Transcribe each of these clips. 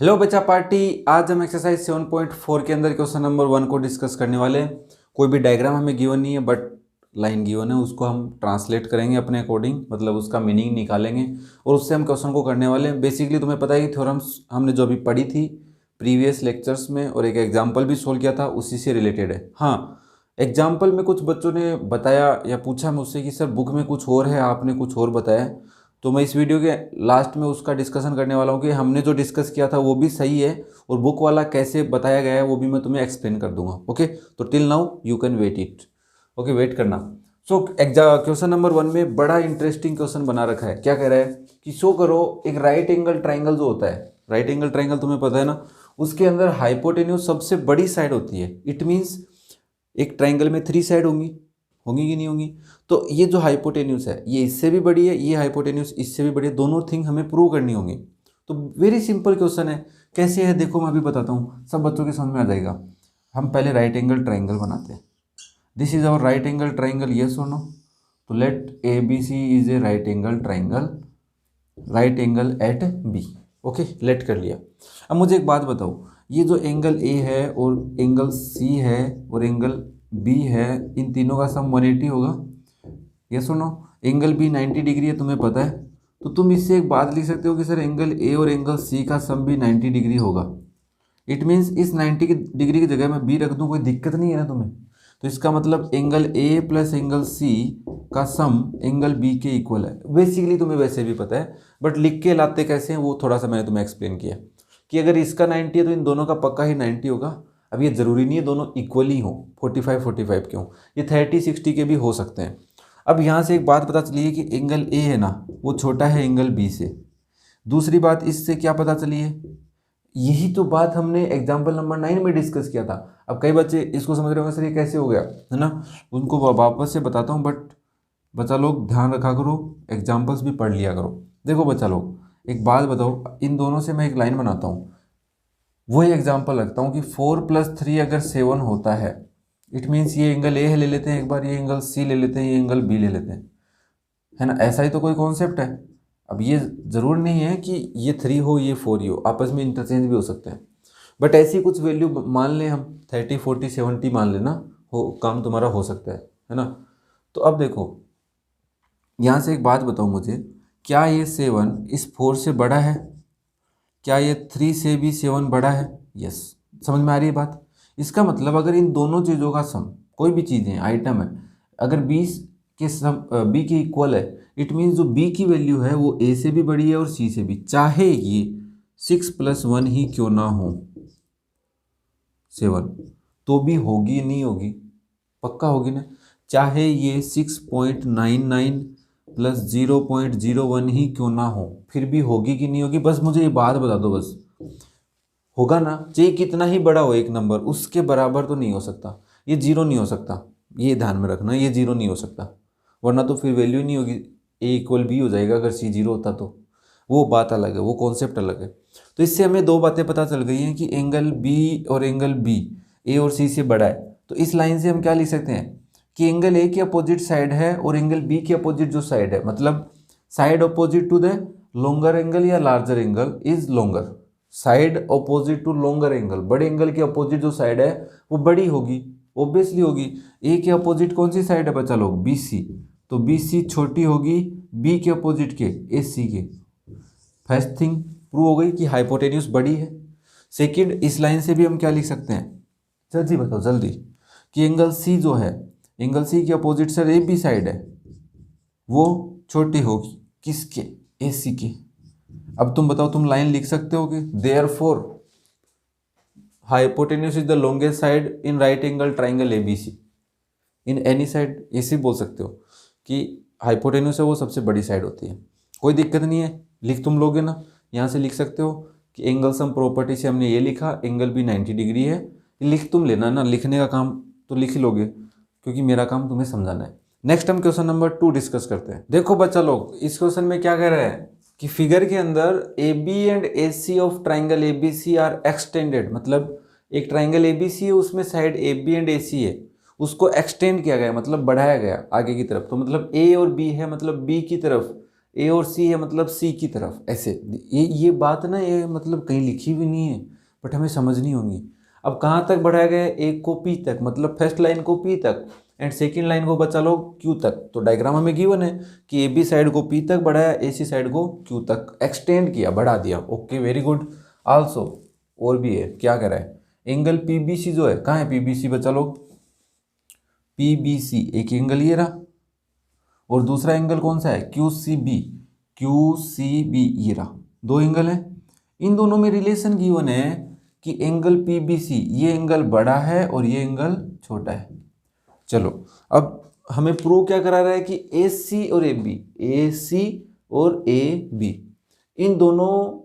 Hello बच्चा party. आज हम एक्सरसाइज 7.4 के अंदर क्वेश्चन नंबर 1 को डिस्कस करने वाले हैं। कोई भी डायग्राम हमें गिवन नहीं है, बट लाइन गिवन है, उसको हम ट्रांसलेट करेंगे अपने अकॉर्डिंग, मतलब उसका मीनिंग निकालेंगे और उससे हम क्वेश्चन को करने वाले हैं। बेसिकली तुम्हें पता है कि थ्योरम्स हमने जो अभी पढ़ी थी प्रीवियस लेक्चर्स में, और एक एग्जाम्पल भी सोल्व किया था, उसी से रिलेटेड है। हाँ, एग्जाम्पल में कुछ बच्चों ने बताया या पूछा मुझसे कि सर बुक में कुछ और है, आपने कुछ और बताया, तो मैं इस वीडियो के लास्ट में उसका डिस्कशन करने वाला हूँ कि हमने जो डिस्कस किया था वो भी सही है और बुक वाला कैसे बताया गया है वो भी मैं तुम्हें एक्सप्लेन कर दूंगा। ओके, तो till now you can wait it. Okay, wait करना। सो क्वेश्चन नंबर 1 में बड़ा इंटरेस्टिंग क्वेश्चन बना रखा है। क्या कह रहा है कि शो करो एक राइट एंगल ट्राइंगल जो होता है, राइट एंगल ट्राइंगल तुम्हें पता है ना, उसके अंदर हाइपोटेन्यूज सबसे बड़ी साइड होती है। इट मीन्स एक ट्राइंगल में 3 साइड होंगी, होंगी कि नहीं होंगी? तो ये जो हाइपोटेन्यूज है ये इससे भी बड़ी है, ये हाइपोटेन्यूज इससे भी बड़ी है, दोनों थिंग हमें प्रूव करनी होंगी। तो वेरी सिंपल क्वेश्चन है। कैसे है देखो, मैं अभी बताता हूँ, सब बच्चों के समझ में आ जाएगा। हम पहले राइट एंगल ट्राइंगल बनाते हैं। This is our right angle triangle, yes और नो? तो let A B C is a right angle triangle, right angle at B. Okay, let कर लिया। अब मुझे एक बात बताओ, ये जो एंगल ए है और एंगल सी है और एंगल बी है, इन तीनों का सम 180 होगा, यस और नो? एंगल बी 90 डिग्री है, तुम्हें पता है। तो तुम इससे एक बात लिख सकते हो कि सर एंगल ए और एंगल सी का सम भी 90 डिग्री होगा। इट मीन्स इस 90 की डिग्री की जगह मैं बी रख दूँ, कोई दिक्कत नहीं है ना तुम्हें? तो इसका मतलब angle A plus angle C का सम एंगल बी के इक्वल है। बेसिकली तुम्हें वैसे भी पता है, बट लिख के लाते कैसे हैं वो थोड़ा सा मैंने तुम्हें एक्सप्लेन किया कि अगर इसका 90 है तो इन दोनों का पक्का ही 90 होगा। अब ये ज़रूरी नहीं है दोनों इक्वली हों, 45-45 के हों, ये 30-60 के भी हो सकते हैं। अब यहाँ से एक बात पता चली है कि एंगल ए है ना वो छोटा है एंगल बी से। दूसरी बात इससे क्या पता चली है, यही तो बात हमने एग्जाम्पल नंबर 9 में डिस्कस किया था। अब कई बच्चे इसको समझ रहे होंगे सर ये कैसे हो गया, है ना? उनको वापस से बताता हूँ, बट बच्चा लोग ध्यान रखा करो, एग्जाम्पल्स भी पढ़ लिया करो। देखो बच्चा लोग एक बात बताओ, इन दोनों से मैं एक लाइन बनाता हूँ, वही एग्जाम्पल रखता हूँ कि 4+3 अगर 7 होता है, इट मीन्स ये एंगल ए है ले लेते हैं एक बार, ये एंगल सी ले लेते हैं, ये एंगल बी ले लेते हैं, है ना? ऐसा ही तो कोई कॉन्सेप्ट है। अब ये ज़रूर नहीं है कि ये 3 हो ये 4 ही हो, आपस में इंटरचेंज भी हो सकते हैं। बट ऐसी कुछ वैल्यू मान लें हम, 30-40-70 मान लेना, हो काम तुम्हारा हो सकता है ना? तो अब देखो यहाँ से एक बात बताओ मुझे, क्या ये 7 इस 4 से बड़ा है? क्या ये 3 से भी 7 बड़ा है? यस। समझ में आ रही है बात? इसका मतलब अगर इन दोनों चीज़ों का सम, कोई भी चीज़ें आइटम है, अगर 20 के सम बी के इक्वल है, इट मीन्स जो बी की वैल्यू है वो ए से भी बड़ी है और सी से भी, चाहे ये 6+1 ही क्यों ना हो, 7, तो भी होगी नहीं होगी? पक्का होगी ना? चाहे ये 6.99 प्लस 0.01 ही क्यों ना हो, फिर भी होगी कि नहीं होगी? बस मुझे ये बात बता दो, बस होगा ना? चाहे कितना ही बड़ा हो एक नंबर, उसके बराबर तो नहीं हो सकता, ये जीरो नहीं हो सकता, ये ध्यान में रखना, ये जीरो नहीं हो सकता, वरना तो फिर वैल्यू नहीं होगी। ए इक्वल बी हो जाएगा अगर सी जीरो होता तो, वो बात अलग है, वो कॉन्सेप्ट अलग है। तो इससे हमें दो बातें पता चल गई हैं कि एंगल बी और एंगल बी ए और सी से बड़ा है। तो इस लाइन से हम क्या लिख सकते हैं कि एंगल ए की अपोजिट साइड है और एंगल बी की अपोजिट जो साइड है, मतलब side opposite to the longer angle या larger angle is longer. Side opposite to longer angle, बड़े एंगल के अपोजिट जो साइड है वो बड़ी होगी, ऑब्वियसली होगी। ए के अपोजिट कौन सी साइड है बच्चा लोग? बी सी, तो बी सी छोटी होगी बी के अपोजिट के, ए सी के। फर्स्ट थिंग प्रूव हो गई कि हाइपोटेन्यूज बड़ी है। सेकंड, इस लाइन से भी हम क्या लिख सकते हैं, जल्दी बताओ जल्दी, कि एंगल सी जो है, एंगल सी के opposite side A B side है, वो छोटी होगी किसके? ए सी के। अब तुम बताओ, तुम लाइन लिख सकते हो कि therefore hypotenuse is the longest side in right angle triangle ABC in any side, ऐसे बोल सकते हो कि हाइपोटेन्यूज है वो सबसे बड़ी साइड होती है। कोई दिक्कत नहीं है, लिख तुम लोगे ना, यहाँ से लिख सकते हो कि एंगल सम प्रॉपर्टी से हमने ये लिखा एंगल भी 90 डिग्री है। लिख तुम लेना ना, लिखने का काम तो लिख ही लोगे, क्योंकि मेरा काम तुम्हें समझाना है। नेक्स्ट हम क्वेश्चन नंबर 2 डिस्कस करते हैं। देखो बच्चा लोग, इस क्वेश्चन में क्या कह रहा है कि फिगर के अंदर A B and A C of triangle A B C are extended, मतलब एक ट्राइंगल ए बी सी है, उसमें side A B and A C है, उसको एक्सटेंड किया गया, मतलब बढ़ाया गया आगे की तरफ। तो मतलब ए और बी है, मतलब बी की तरफ ए और सी है मतलब सी की तरफ, ऐसे। ये बात ना ये मतलब कहीं लिखी भी नहीं है, बट हमें समझनी होगी। अब कहाँ तक बढ़ाया गया है, ए को पी तक, मतलब फर्स्ट लाइन को पी तक एंड सेकेंड लाइन को बचा लो क्यू तक। तो डायग्राम हमें गिवन है कि ए बी साइड को पी तक बढ़ाया, ए सी साइड को क्यू तक एक्सटेंड किया, बढ़ा दिया। Okay, very good. आल्सो और भी है, क्या कह रहा है, एंगल पी बी सी जो है, कहाँ है पी बी सी, बचा लो पी बी सी, एक एंगल ये रहा, और दूसरा एंगल कौन सा है, Q C B, Q C B ये रहा, दो एंगल है। इन दोनों में रिलेशन गिवन है कि एंगल पी बी सी, ये एंगल बड़ा है और ये एंगल छोटा है। चलो अब हमें प्रूव क्या करा रहा है कि ए सी और ए बी, ए सी और ए बी, इन दोनों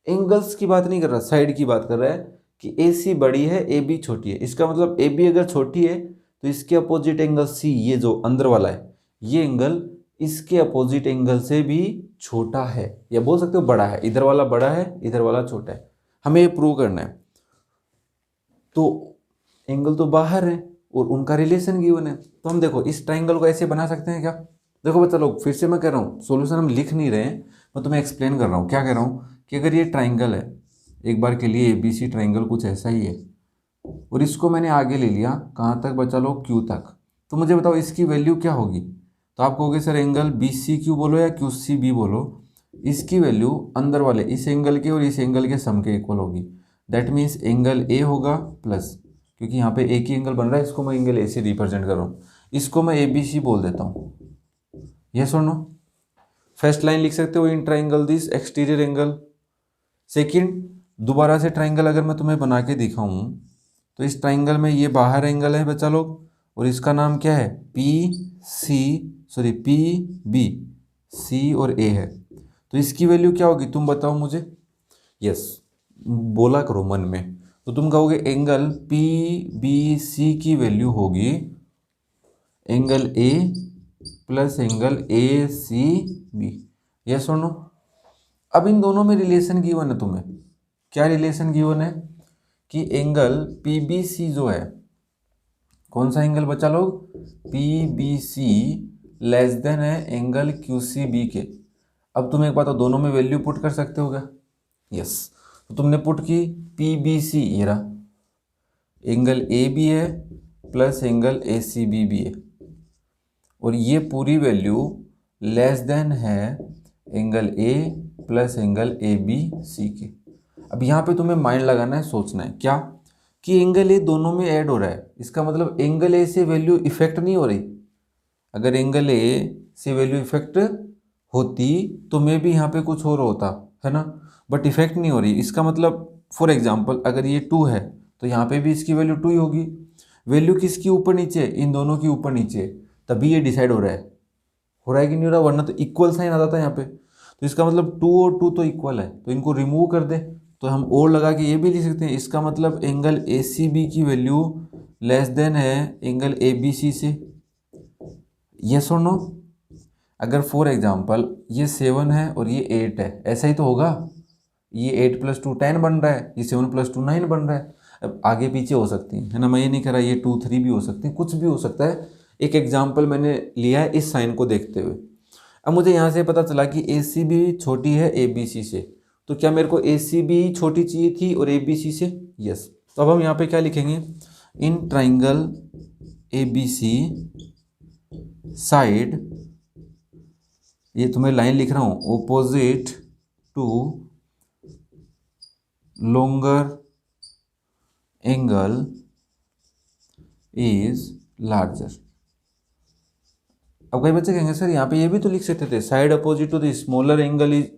एंगल्स की बात नहीं कर रहा, साइड की बात कर रहा है कि ए सी बड़ी है, ए बी छोटी है। इसका मतलब ए बी अगर छोटी है तो इसके अपोजिट एंगल सी, ये जो अंदर वाला है, ये एंगल इसके अपोजिट एंगल से भी छोटा है, या बोल सकते हो बड़ा है। इधर वाला बड़ा है, इधर वाला छोटा है, हमें ये प्रूव करना है। तो एंगल तो बाहर है और उनका रिलेशन गिवन है, तो हम देखो इस ट्राइंगल को ऐसे बना सकते हैं क्या। देखो बच्चा लोग, फिर से मैं कह रहा हूँ, सॉल्यूशन हम लिख नहीं रहे हैं, मैं तुम्हें एक्सप्लेन कर रहा हूँ। क्या कह रहा हूँ कि अगर ये ट्राइंगल है, एक बार के लिए ए बी सी ट्राइंगल कुछ ऐसा ही है, और इसको मैंने आगे ले लिया, कहाँ तक बचा लो, क्यू तक। तो मुझे बताओ इसकी वैल्यू क्या होगी। तो आप कहोगे sir angle B C Q बोलो या क्यू सी बी बोलो, इसकी वैल्यू अंदर वाले इस एंगल के और इस एंगल के सम के इक्वल होगी। दैट मीन्स एंगल ए होगा प्लस, क्योंकि यहाँ पे एक ही एंगल बन रहा है, इसको मैं एंगल ए से रिप्रेजेंट कर रहा हूँ, इसको मैं ए बी सी बोल देता हूँ। यस और नो। फर्स्ट लाइन लिख सकते हो in triangle this exterior angle. Second, दोबारा से ट्राइंगल अगर मैं तुम्हें बना के दिखाऊं, तो इस ट्राइंगल में ये बाहर एंगल है बच्चा लोग, और इसका नाम क्या है, पी बी सी और ए है। तो इसकी वैल्यू क्या होगी तुम बताओ मुझे। यस, बोला करो मन में। तो तुम कहोगे एंगल पी बी सी की वैल्यू होगी angle A plus angle A C B. Yes और नो। अब इन दोनों में रिलेशन गिवन है तुम्हें, क्या रिलेशन गिवन है कि एंगल पी बी सी जो है, कौन सा एंगल बचा लोग, P B C less than है एंगल क्यू सी बी के। अब तुम एक बात, दोनों में वैल्यू पुट कर सकते हो क्या। यस, तो तुमने पुट की पी बी सी, ये रहा एंगल ए बी है plus angle A C B भी है, और ये पूरी वैल्यू लेस देन है angle A plus angle A B C के। अब यहाँ पे तुम्हें माइंड लगाना है, सोचना है क्या कि एंगल ए दोनों में ऐड हो रहा है, इसका मतलब एंगल ए से वैल्यू इफेक्ट नहीं हो रही। अगर एंगल ए से वैल्यू इफेक्ट होती तो मे भी यहाँ पे कुछ और होता है ना, बट इफेक्ट नहीं हो रही। इसका मतलब फॉर एग्जांपल अगर ये 2 है तो यहाँ पे भी इसकी वैल्यू 2 ही होगी। वैल्यू किसकी ऊपर नीचे, इन दोनों की ऊपर नीचे, तभी ये डिसाइड हो रहा है कि नहीं हो रहा, वरना तो इक्वल साइन आ जाता है यहाँ पे। तो इसका मतलब 2 और 2 तो इक्वल है, तो इनको रिमूव कर दे, तो हम और लगा के ये भी लिख सकते हैं, इसका मतलब एंगल ए सी बी की वैल्यू लेस देन है एंगल ए बी सी से। यस और नो। अगर फॉर एग्जांपल ये 7 है और ये 8 है, ऐसा ही तो होगा, ये 8 + 2 10 बन रहा है, ये 7 + 2 9 बन रहा है। अब आगे पीछे हो सकती है ना, मैं ये नहीं कह रहा, ये 2 3 भी हो सकती है, कुछ भी हो सकता है। एक एग्जाम्पल मैंने लिया है इस साइन को देखते हुए। अब मुझे यहाँ से पता चला कि ए सी बी छोटी है ए बी सी से, तो क्या मेरे को ए सी बी छोटी चाहिए थी और ए बी सी से। यस, तो अब हम यहाँ पे क्या लिखेंगे, in triangle A B C side, ये तुम्हें लाइन लिख रहा हूँ, opposite to longer angle is larger. अब कई बच्चे कहेंगे सर यहाँ पे ये भी तो लिख सकते थे, side opposite to the smaller angle is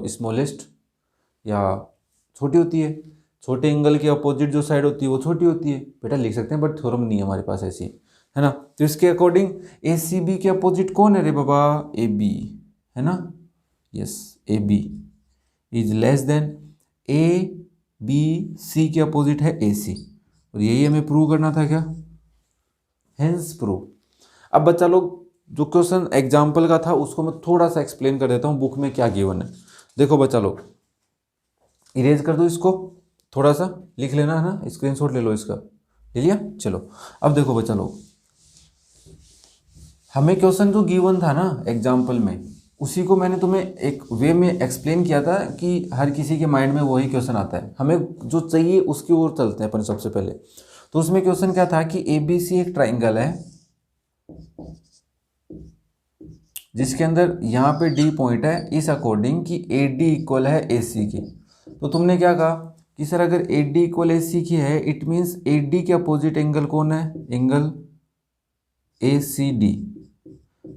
smallest, या छोटी होती है, छोटे एंगल के अपोजिट जो साइड होती है वो छोटी होती है। बेटा लिख सकते हैं, बट थ्योरम नहीं है हमारे पास ऐसी, है ना। तो इसके अकॉर्डिंग ए सी बी के अपोजिट कौन है रे बाबा, ए बी, है ना। Yes, A B is less than A B C के अपोजिट है ए सी, और यही हमें प्रूव करना था क्या, हेंस प्रूव। अब बच्चा लोग जो क्वेश्चन एग्जाम्पल का था उसको मैं थोड़ा सा एक्सप्लेन कर देता हूँ, बुक में क्या गिवन है। देखो बच्चा लोग, इरेज कर दो इसको, थोड़ा सा लिख लेना है ना, स्क्रीनशॉट ले लो इसका, ले लिया। चलो अब देखो बच्चा लोग, हमें क्वेश्चन जो गिवन था ना एग्जाम्पल में, उसी को मैंने तुम्हें एक वे में एक्सप्लेन किया था कि हर किसी के माइंड में वही क्वेश्चन आता है, हमें जो चाहिए उसकी ओर चलते हैं अपन सबसे पहले। तो उसमें क्वेश्चन क्या था कि ABC एक ट्राइंगल है जिसके अंदर यहाँ पे D पॉइंट है, इस अकॉर्डिंग कि AD इक्वल है AC की। तो तुमने क्या कहा कि सर अगर AD इक्वल AC की है, इट मीन्स AD के अपोजिट एंगल कौन है, एंगल ACD,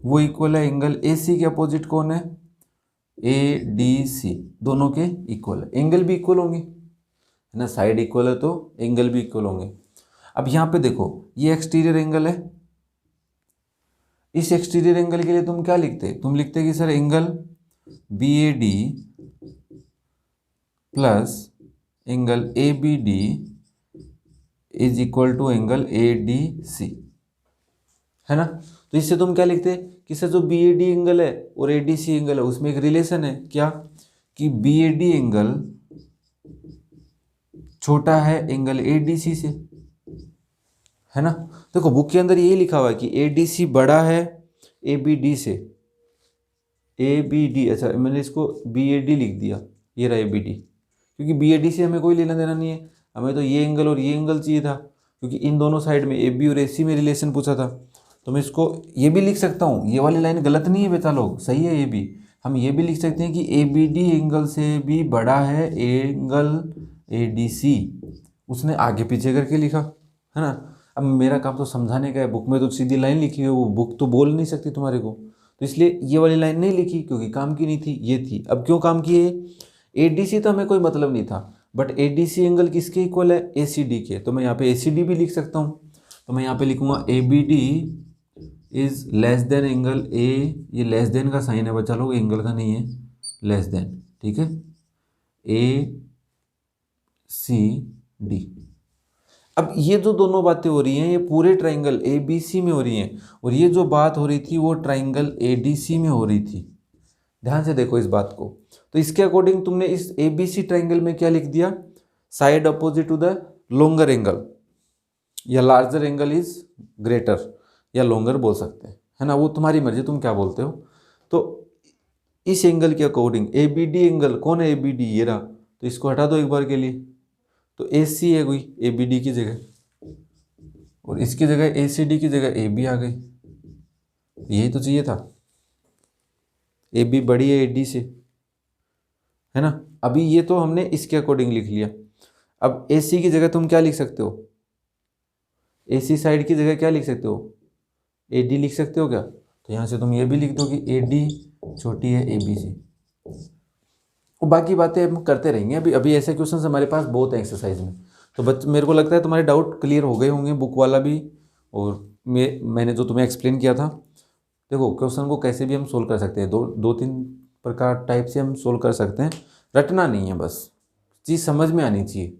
वो इक्वल है एंगल AC के अपोजिट कौन है, ADC, दोनों के इक्वल है, एंगल भी इक्वल होंगे है ना, साइड इक्वल है तो एंगल भी इक्वल होंगे। अब यहाँ पे देखो ये एक्सटीरियर एंगल है, इस एक्सटीरियर एंगल के लिए तुम क्या लिखते, तुम लिखते कि sir angle BAD plus angle ABD is equal to angle ADC, है ना। तो इससे तुम क्या लिखते कि सर जो BAD एंगल है और ADC एंगल है उसमें एक रिलेशन है, क्या कि BAD एंगल छोटा है एंगल ADC से, है ना। देखो बुक के अंदर यही लिखा हुआ है कि ADC बड़ा है ABD से, ABD, अच्छा मैंने इसको BAD लिख दिया, ये रहा ABD, क्योंकि BAD से हमें कोई लेना देना नहीं है, हमें तो ये एंगल और ये एंगल चाहिए था, क्योंकि इन दोनों साइड में AB और AC में रिलेशन पूछा था। तो मैं इसको ये भी लिख सकता हूँ, ये वाली लाइन गलत नहीं है बेटा लोग, सही है ये भी, हम ये भी लिख सकते हैं कि ABD एंगल से भी बड़ा है एंगल ADC, उसने आगे पीछे करके लिखा, है ना। अब मेरा काम तो समझाने का है, बुक में तो सीधी लाइन लिखी है, वो बुक तो बोल नहीं सकती तुम्हारे को, तो इसलिए ये वाली लाइन नहीं लिखी क्योंकि काम की नहीं थी, ये थी। अब क्यों काम की है, ADC तो हमें कोई मतलब नहीं था, बट ADC एंगल किसके इक्वल है, ACD के, तो मैं यहाँ पे ACD भी लिख सकता हूँ। तो मैं यहाँ पे लिखूंगा ABD is less then angle A, ये लेस देन का साइन है बच्चा लोग, एंगल का नहीं है, लेस देन, ठीक है, ACD। अब ये जो दोनों बातें हो रही हैं ये पूरे ट्राइंगल ABC में हो रही हैं, और ये जो बात हो रही थी वो ट्राइंगल ADC में हो रही थी, ध्यान से देखो इस बात को। तो इसके अकॉर्डिंग तुमने इस ABC ट्राइंगल में क्या लिख दिया, side opposite to the longer angle, या लार्जर एंगल इज ग्रेटर, या लॉन्गर बोल सकते हैं, है ना, वो तुम्हारी मर्जी तुम क्या बोलते हो। तो इस एंगल के अकॉर्डिंग ABD एंगल कौन है, ABD ये रहा, तो इसको हटा दो एक बार के लिए, तो AC है कोई ABD की जगह, और इसकी जगह ACD की जगह AB आ गई, यही तो चाहिए था, AB बड़ी है AD से, है ना। अभी ये तो हमने इसके अकॉर्डिंग लिख लिया। अब AC की जगह तुम क्या लिख सकते हो, AC साइड की जगह क्या लिख सकते हो, AD लिख सकते हो क्या, तो यहाँ से तुम ये भी लिख दो कि AD छोटी है AB से, और बाकी बातें हम करते रहेंगे। अभी ऐसे क्वेश्चन हमारे पास बहुत है एक्सरसाइज में, तो बच्चे मेरे को लगता है तुम्हारे डाउट क्लियर हो गए होंगे, बुक वाला भी, और मैंने जो तुम्हें एक्सप्लेन किया था। देखो क्वेश्चन को कैसे भी हम सोल्व कर सकते हैं, दो तीन प्रकार टाइप से हम सोल्व कर सकते हैं, रटना नहीं है, बस चीज़ समझ में आनी चाहिए।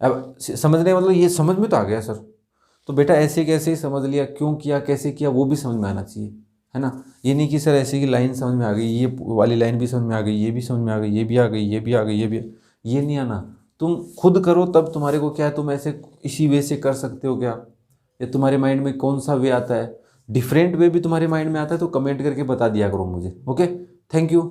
अब समझने मतलब ये समझ में तो आ गया सर, तो बेटा ऐसे कैसे ही समझ लिया, क्यों किया, कैसे किया, वो भी समझ में आना चाहिए, है ना। ये नहीं कि सर ऐसे की लाइन समझ में आ गई, ये वाली लाइन भी समझ में आ गई, ये भी समझ में आ गई, ये भी आ गई, ये भी आ गई, ये नहीं आना, तुम खुद करो तब तुम्हारे को क्या है, तुम ऐसे इसी वे से कर सकते हो क्या, या तुम्हारे माइंड में कौन सा वे आता है, डिफरेंट वे भी तुम्हारे माइंड में आता है तो कमेंट करके बता दिया करो मुझे। Okay, thank you.